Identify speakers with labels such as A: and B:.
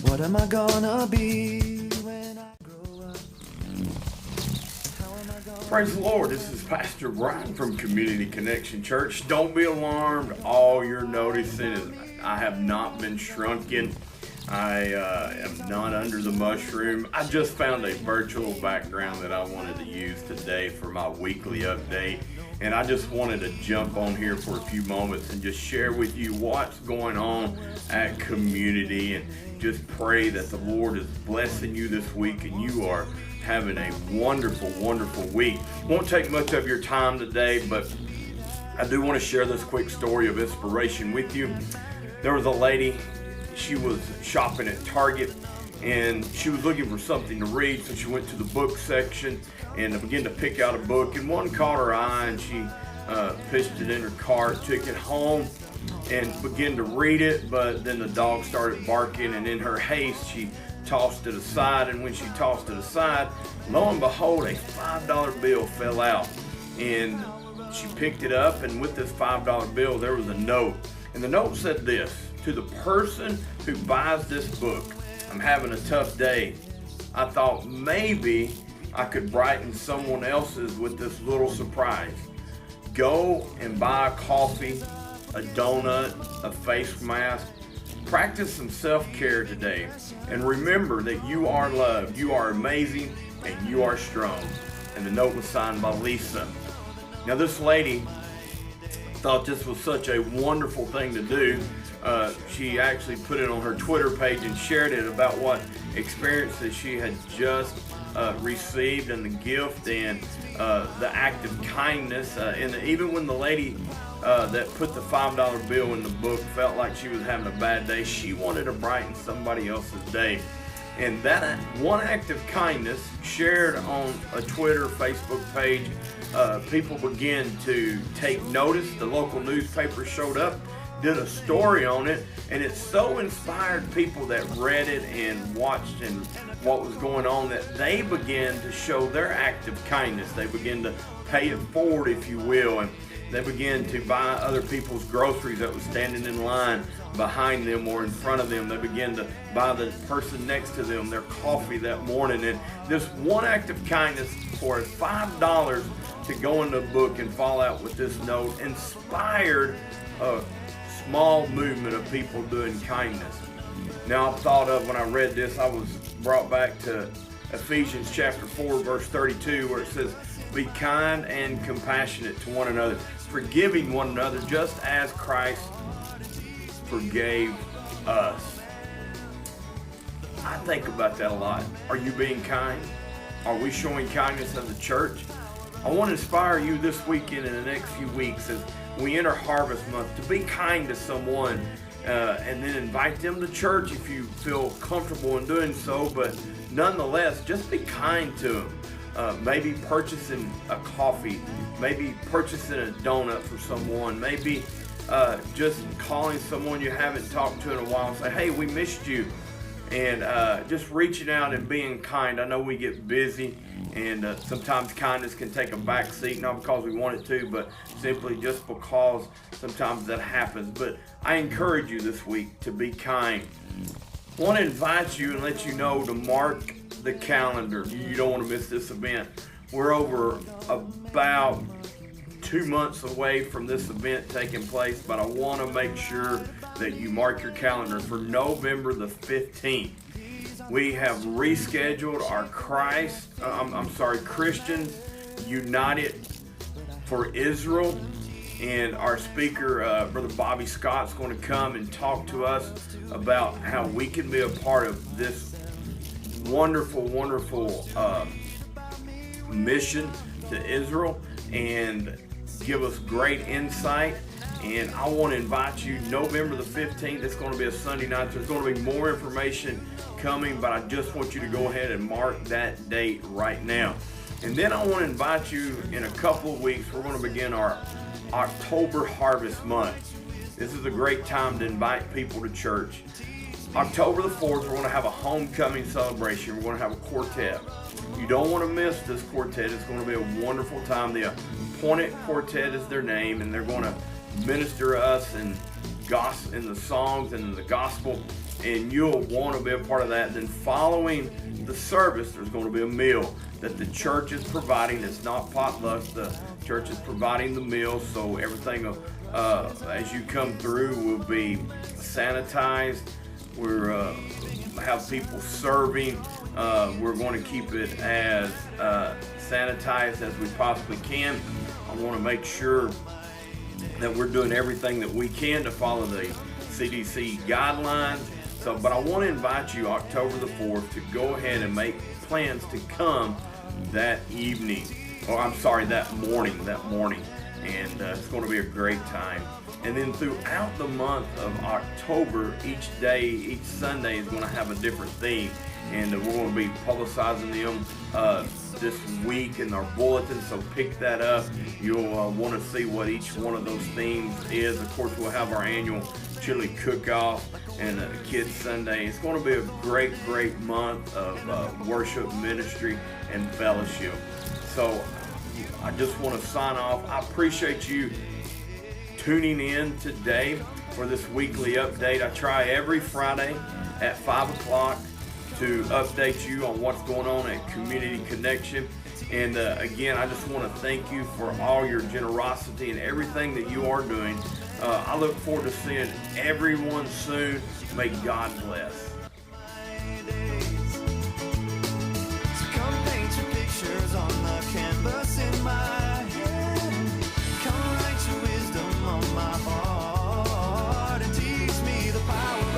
A: What am I gonna be when I grow up? How am I gonna
B: Praise the Lord. This is Pastor Brian from Community Connection Church. Don't be alarmed. All you're noticing is I have not been shrunken. I am not under the mushroom. I just found a virtual background that I wanted to use today for my weekly update. And I just wanted to jump on here for a few moments and just share with you what's going on at Community, and just pray that the Lord is blessing you this week and you are having a wonderful, wonderful week. Won't take much of your time today, but I do want to share this quick story of inspiration with you. There was a lady, she was shopping at Target and she was looking for something to read, so she went to the book section and began to pick out a book, and one caught her eye and she pitched it in her cart, took it home and began to read it, but then the dog started barking, and in her haste she tossed it aside, and when she tossed it aside, lo and behold, a $5 bill fell out, and she picked it up, and with this $5 bill there was a note, and the note said this: to the person who buys this book, I'm having a tough day. I thought maybe I could brighten someone else's with this little surprise. Go and buy a coffee, a donut, a face mask. Practice some self-care today. And remember that you are loved, you are amazing, and you are strong. And the note was signed by Lisa. Now this lady thought this was such a wonderful thing to do. She actually put it on her Twitter page and shared it about what experiences she had just received, and the gift and the act of kindness. And even when the lady that put the $5 bill in the book felt like she was having a bad day, she wanted to brighten somebody else's day. And that one act of kindness shared on a Twitter, Facebook page, people began to take notice. The local newspaper showed up, did a story on it, and it so inspired people that read it and watched and what was going on that they began to show their act of kindness. They began to pay it forward, if you will, and they began to buy other people's groceries that was standing in line behind them or in front of them. They began to buy the person next to them their coffee that morning. And this one act of kindness for $5 to go in the book and fall out with this note inspired a small movement of people doing kindness. Now, I thought of, when I read this, I was brought back to Ephesians chapter 4, verse 32, where it says, be kind and compassionate to one another, forgiving one another just as Christ forgave us. I think about that a lot. Are you being kind? Are we showing kindness as a church? I want to inspire you this weekend and the next few weeks as we enter Harvest Month to be kind to someone, and then invite them to church if you feel comfortable in doing so, but nonetheless, just be kind to them. Maybe purchasing a coffee, maybe purchasing a donut for someone, maybe just calling someone you haven't talked to in a while and say, hey, we missed you. And just reaching out and being kind. I know we get busy, and sometimes kindness can take a back seat, not because we want it to, but simply just because sometimes that happens. But I encourage you this week to be kind. I want to invite you and let you know to mark the calendar. You don't want to miss this event. We're over about 2 months away from this event taking place, but I want to make sure that you mark your calendar for November the 15th. We have rescheduled our Christians United for Israel, and our speaker, Brother Bobby Scott, is going to come and talk to us about how we can be a part of this wonderful, wonderful mission to Israel and give us great insight. And I want to invite you November the 15th. It's going to be a Sunday night. There's going to be more information coming, but I just want you to go ahead and mark that date right now. And then I want to invite you in a couple of weeks. We're going to begin our October Harvest Month. This is a great time to invite people to church. October the 4th, we're going to have a homecoming celebration. We're going to have a quartet. You don't want to miss this quartet. It's going to be a wonderful time. The Appointed Quartet is their name, and they're going to minister to us in the songs and in the gospel, and you'll want to be a part of that. Then following the service, there's going to be a meal that the church is providing. It's not potluck. The church is providing the meal, so everything as you come through will be sanitized. We're have people serving. We're going to keep it as sanitized as we possibly can. I want to make sure that we're doing everything that we can to follow the CDC guidelines. So, but I want to invite you October the 4th to go ahead and make plans to come that evening, or I'm sorry, that morning, and it's going to be a great time. And then throughout the month of October, each day, each Sunday is going to have a different theme, and we're going to be publicizing them this week in our bulletin, so pick that up. You'll want to see what each one of those themes is. Of course, we'll have our annual chili cook-off and Kids Sunday. It's going to be a great month of worship, ministry, and fellowship. So I just want to sign off. I appreciate you tuning in today for this weekly update. I try every Friday at 5 o'clock to update you on what's going on at Community Connection. And again, I just want to thank you for all your generosity and everything that you are doing. I look forward to seeing everyone soon. May God bless.